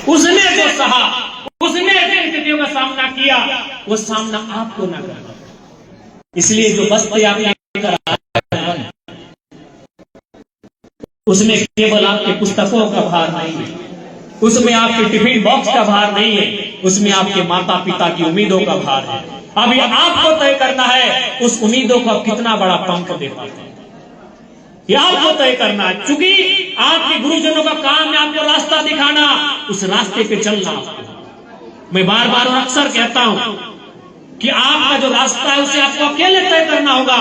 उसने जो सहा, उसने जिन स्थितियों का सामना किया, वो सामना आपको ना करना। इसलिए जो बस्ते आपने करा, उसमें केवल आपके पुस्तकों का भार नहीं है, उसमें आपके टिफिन बॉक्स का भार नहीं है, उसमें आपके माता पिता की उम्मीदों का भार है। अब ये आपको तय करना है उस उम्मीदों को कितना बड़ा पंख दे पाते हैं, ये आपको तय करना है। चूंकि आपके गुरुजनों का काम है आपको रास्ता दिखाना, उस रास्ते पे चलना। मैं बार बार और अक्सर कहता हूं कि आपका जो रास्ता है उसे आपको अकेले तय करना होगा।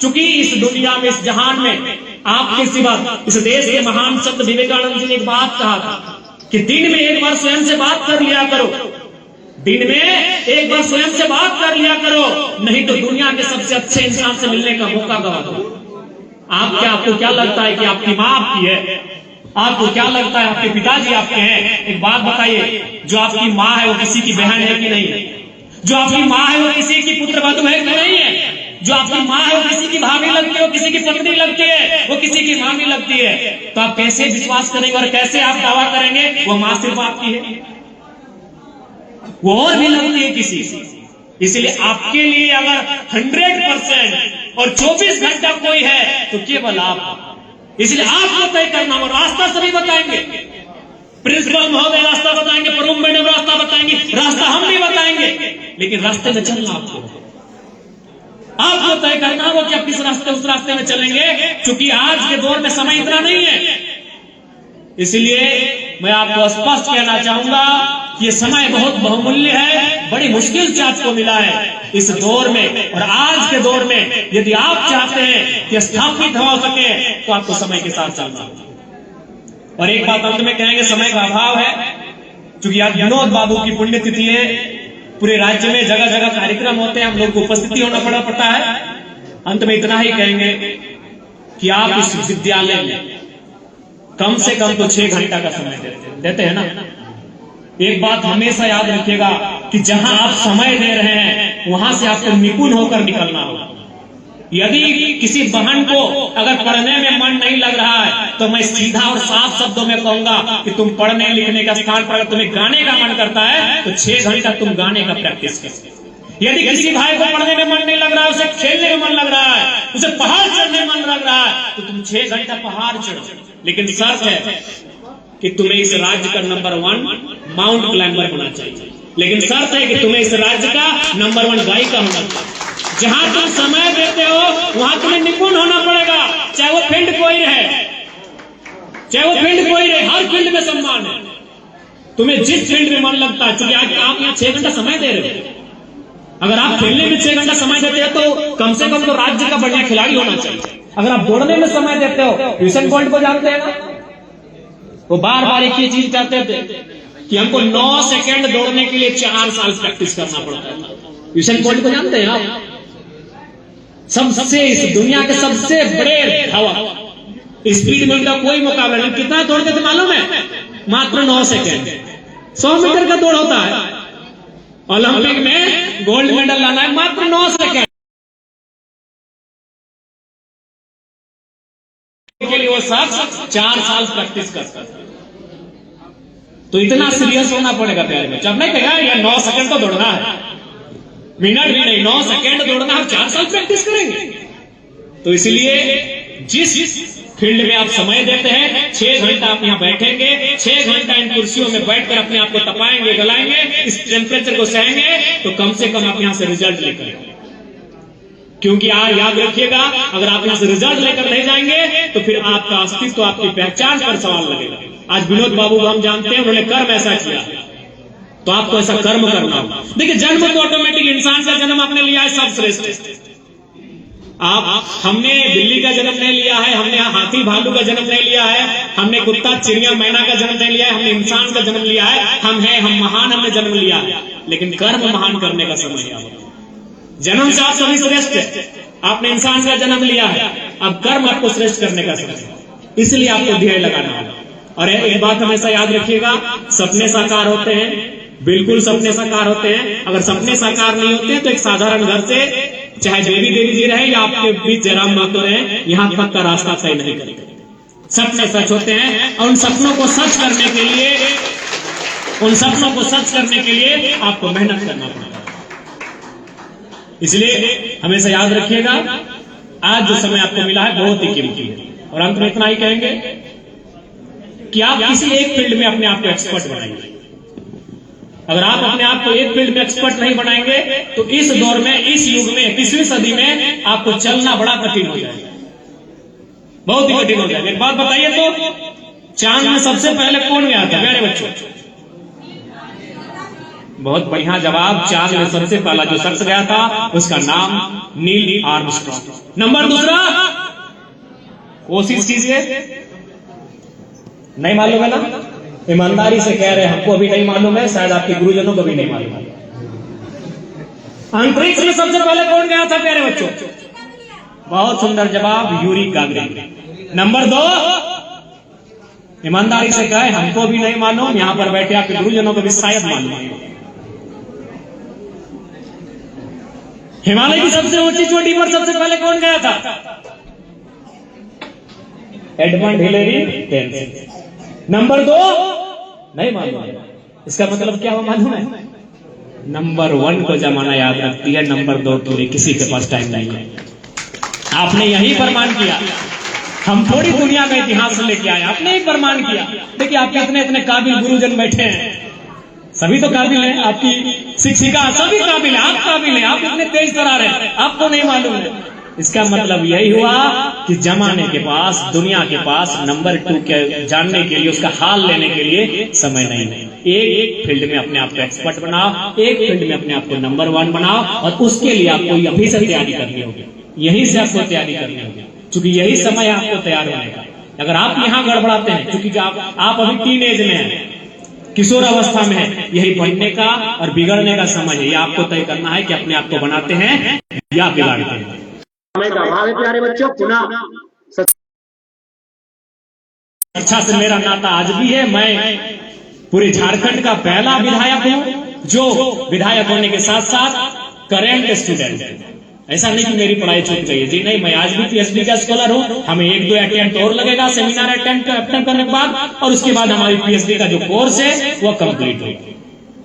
चूंकि इस दुनिया में, इस जहान में आपके सिवा, इस देश के महान संत विवेकानंद जी ने एक बात कहा था कि दिन में एक बार स्वयं से बात कर लिया करो, दिन में एक बार स्वयं से बात कर लिया करो, नहीं तो दुनिया के सबसे अच्छे इंसान से मिलने का मौका गवा दो। आपको क्या लगता है कि आपकी माँ आपकी है? आपको क्या लगता है आपके पिताजी आपके हैं? एक बात बताइए, जो आपकी माँ है वो किसी की बहन है कि नहीं है? जो आपकी माँ है वो किसी की पुत्र वधू है कि नहीं है? जो आपकी माँ है वो किसी की भाभी लगती है, वो किसी की पत्नी लगती है, वो किसी की मामी लगती है। तो आप कैसे विश्वास करेंगे और कैसे आप दावा करेंगे वो माँ सिर्फ आपकी है? वो और भी लगती है किसी। इसलिए आपके लिए अगर 100% और 24 घंटा कोई है तो केवल आप। इसलिए आपको तय करना हो। रास्ता सभी बताएंगे, प्रिंसिपल महोदय रास्ता बताएंगे, प्रमुख मैडम रास्ता बताएंगे, रास्ता हम भी बताएंगे, लेकिन रास्ते में चलना आपको तय करना हो कि आप किस रास्ते उस रास्ते में चलेंगे। क्योंकि आज के दौर में समय इतना नहीं है। इसलिए मैं आपको स्पष्ट कहना चाहूंगा कि ये समय बहुत बहुमूल्य है, बड़ी मुश्किल से आपको मिला है इस दौर में। और आज के दौर में यदि आप चाहते हैं कि स्थापित हो सके तो आपको समय के साथ चलना। और एक बात अंत में कहेंगे, समय का अभाव है। क्योंकि आज विनोद बाबू की पुण्यतिथि है, पूरे राज्य में जगह जगह कार्यक्रम होते हैं, हम लोग को उपस्थिति होना पड़ता है। अंत में इतना ही कहेंगे कि आप इस विद्यालय में कम से कम तो 6 घंटा का समय देते हैं ना। एक बात हमेशा याद रखिएगा कि जहां आप समय दे रहे हैं वहां से आपको निपुण होकर निकलना होगा। यदि किसी बहन को अगर पढ़ने में मन नहीं लग रहा है तो मैं सीधा और साफ शब्दों में कहूंगा कि तुम पढ़ने लिखने का स्थान पर अगर तुम्हें गाने का मन करता है तो 6 घंटा तुम गाने का प्रैक्टिस करो। यदि किसी भाई को पढ़ने में मन नहीं लग रहा है, उसे खेलने में मन लग रहा है, उसे पहाड़ चढ़ने में मन लग रहा है, तो तुम 6 घंटा पहाड़ चढ़ो। लेकिन शर्त है कि तुम्हें इस राज्य का नंबर 1 माउंट क्लाइंबर होना चाहिए। लेकिन शर्त है कि तुम्हें इस राज्य का नंबर 1 गायिका होना चाहिए। जहां तुम समय देते हो वहां तुम्हें निपुण होना पड़ेगा, चाहे वो फील्ड कोई रहे, चाहे वो फील्ड कोई रहे, हर फील्ड में सम्मान है। तुम्हें जिस फील्ड में मन लगता है, क्योंकि आज आप यहाँ 6 घंटा समय दे रहे हो। अगर आप खेलने में 6 घंटा समय देते हैं तो कम से कम तो राज्य का बढ़िया खिलाड़ी होना चाहिए। अगर आप दौड़ने में समय देते हो, यूसेन बोल्ट को जानते हैं ना, वो बार बार एक ही चीज कहते थे कि हमको 9 सेकंड दौड़ने के लिए 4 साल प्रैक्टिस करना पड़ता है। यूसेन बोल्ट को जानते हैं आप? सबसे इस दुनिया के सबसे बड़े हवा स्पीड में उनका कोई मुकाबला नहीं। कितना दौड़ते थे मालूम है? मात्र 9 सेकंड। 100 मीटर का दौड़ होता है, ओलंपिक में गोल्ड मेडल लाना है, मात्र 9 सेकंड के लिए वो शख्स 4 साल प्रैक्टिस करता है। तो इतना सीरियस होना पड़ेगा प्यारे में। जब नहीं कहा यार 9 सेकंड तो दौड़ना है, मिनट भी नहीं, 9 सेकंड दौड़ना, हम 4 साल प्रैक्टिस करेंगे। तो इसलिए जिस फील्ड में आप समय देते हैं, 6 घंटा आप यहाँ बैठेंगे, 6 घंटा इन कुर्सियों में बैठकर अपने आप को तपाएंगे, गलाएंगे, इस टेम्परेचर को सहेंगे, तो कम से कम आप यहाँ से रिजल्ट लेकर। क्योंकि आज याद रखिएगा, अगर आप यहाँ से रिजल्ट लेकर नहीं जाएंगे तो फिर आपका अस्तित्व, आपकी पहचान पर सवाल लगेगा। आज विनोद बाबू को हम जानते हैं, उन्होंने कर्म ऐसा किया, तो आपको ऐसा कर्म करना होगा। देखिए, जन्म तो ऑटोमेटिक इंसान का जन्म आपने लिया है, सब श्रेष्ठ। हमने बिल्ली का जन्म नहीं लिया है, हमने हाथी भालू का जन्म नहीं लिया है, हमने कुत्ता चिड़िया मैना का जन्म नहीं लिया है, हमने इंसान का जन्म लिया है। हम महान, हमने जन्म लिया है, लेकिन कर्म महान करने का समय है। जन्म से आप सभी श्रेष्ठ है, आपने इंसान का जन्म लिया है, अब कर्म आपको श्रेष्ठ करने का समय, इसलिए आपको ध्येय लगाना है। और एक बात हमेशा याद रखिएगा, सपने साकार होते हैं, बिल्कुल सपने साकार होते हैं। अगर सपने साकार नहीं होते हैं तो एक साधारण घर से, चाहे देवी जी रहे या आपके बीच जयराम महतो रहे, यहाँ तक का रास्ता तय नहीं करते। सपने सच होते हैं और उन सपनों को सच करने के लिए उन सपनों को सच करने के लिए आपको मेहनत करना पड़ता है। इसलिए हमेशा याद रखिएगा, आज जो समय आपको मिला है बहुत ही कीमती है। और अंत में इतना ही कहेंगे कि आप किसी एक फील्ड में अपने आप को एक्सपर्ट बनाइए। अगर आप अपने आप को एक फील्ड में एक्सपर्ट नहीं बनाएंगे तो इस दौर में, इस युग में, 21वीं सदी में आपको चलना बड़ा कठिन हो जाएगा, बहुत ही कठिन हो जाएगा। एक बात बताइए तो, चांद में सबसे पहले कौन गया था प्यारे बच्चों? बहुत बढ़िया जवाब। चांद में सबसे पहला जो शख्स गया था उसका नाम नील आर्मस्ट्रांग। नंबर दूसरा, कोशिश कीजिए, नहीं मालूम है ना? ईमानदारी से कह रहे हैं, हमको अभी नहीं मालूम है, शायद आपके गुरुजनों को भी नहीं मालूम है। अंतरिक्ष में सबसे पहले कौन गया था प्यारे बच्चों? बहुत सुंदर जवाब, यूरी गागरिन। नंबर 2, ईमानदारी से कहे हमको भी नहीं मालूम, यहां पर बैठे आपके गुरुजनों को भी शायद मालूम है। हिमालय की सबसे ऊंची चोटी पर सबसे पहले कौन गया था? Edmund Hillary tensing. नंबर 2 नहीं मालूम है, इसका मतलब क्या हुआ मालूम है? नंबर 1 को जमाना याद रखती है, नंबर 2 के लिए किसी के पास टाइम नहीं है। आपने यही प्रमाण किया, हम थोड़ी दुनिया का इतिहास लेके आए, आपने ही प्रमाण किया। देखिए आपके इतने इतने काबिल गुरुजन बैठे हैं, सभी तो काबिल हैं, आपकी शिक्षिका सभी काबिल है, आप काबिल हैं, आप इतने तेज तरार हैं, आपको नहीं मालूम है। इसका मतलब यही हुआ कि जमाने के पास, दुनिया के पास नंबर 2 के जानने के लिए, उसका हाल लेने के लिए समय नहीं है। एक फील्ड में अपने आप को एक्सपर्ट बनाओ, एक फील्ड में अपने आप को नंबर 1 बनाओ, और उसके लिए आपको अभी से तैयारी करनी होगी, यहीं से आपको तैयारी करनी होगी, क्योंकि यही समय है आपको तैयार होने का। अगर आप यहाँ गड़बड़ाते हैं, क्योंकि आप अभी टीनेज में हैं, किशोर अवस्था में है, यही बढ़ने का और बिगड़ने का समय है। ये आपको तय करना है कि अपने आप को बनाते हैं या बिगाड़ते हैं। समय का अभाव है प्यारे बच्चों। पुनः शिक्षा से मेरा नाता आज भी है। मैं पूरे झारखंड का पहला विधायक हूं जो विधायक होने के साथ साथ करेंट स्टूडेंट है। ऐसा नहीं कि मेरी पढ़ाई छूट गई है, जी नहीं, मैं आज भी पीएचडी का स्कॉलर हूं। हमें 1-2 अटेम्प्ट और लगेगा सेमिनार अटेम्प्ट करने के बाद, और उसके बाद हमारी पीएचडी का जो कोर्स है वो कंप्लीट होगा।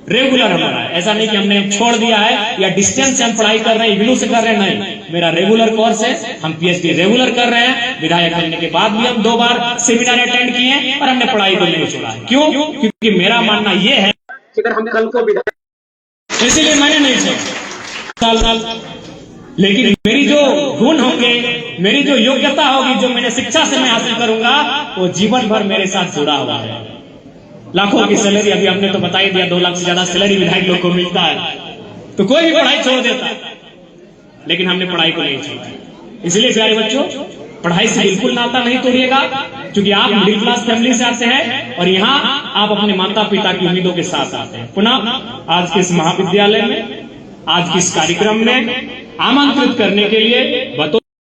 रेगुलर हमारा है, ऐसा नहीं कि हमने छोड़ दिया है या डिस्टेंस से हम पढ़ाई कर रहे हैं, इग्नू से कर रहे हैं, नहीं, मेरा रेगुलर कोर्स है। हम पीएचडी रेगुलर कर रहे हैं। विधायक बनने के बाद भी हम 2 बार सेमिनार अटेंड किए हैं और हमने पढ़ाई को नहीं छोड़ा। क्यों? क्योंकि मेरा मानना यह है कि अगर हम कल को विधायक, इसीलिए मैंने नहीं छोड़ा। लेकिन मेरी जो गुण होंगे, मेरी जो योग्यता होगी, जो मैंने शिक्षा से मैं हासिल करूंगा, वो जीवन भर मेरे साथ जुड़ा हुआ है। लाखों की सैलरी, अभी हमने तो बता ही दिया, 2 लाख से ज्यादा सैलरी विधायक लोग को मिलता है, तो कोई भी पढ़ाई छोड़ देता है, लेकिन हमने पढ़ाई को नहीं छोड़ा। इसलिए प्यारे बच्चों, पढ़ाई से बिल्कुल नाता नहीं तोड़िएगा, क्योंकि आप मिडिल क्लास फैमिली से आते हैं और यहाँ आप अपने माता पिता की उम्मीदों के साथ आते हैं। पुनः आज के इस महाविद्यालय में, आज के इस कार्यक्रम में आमंत्रित करने के लिए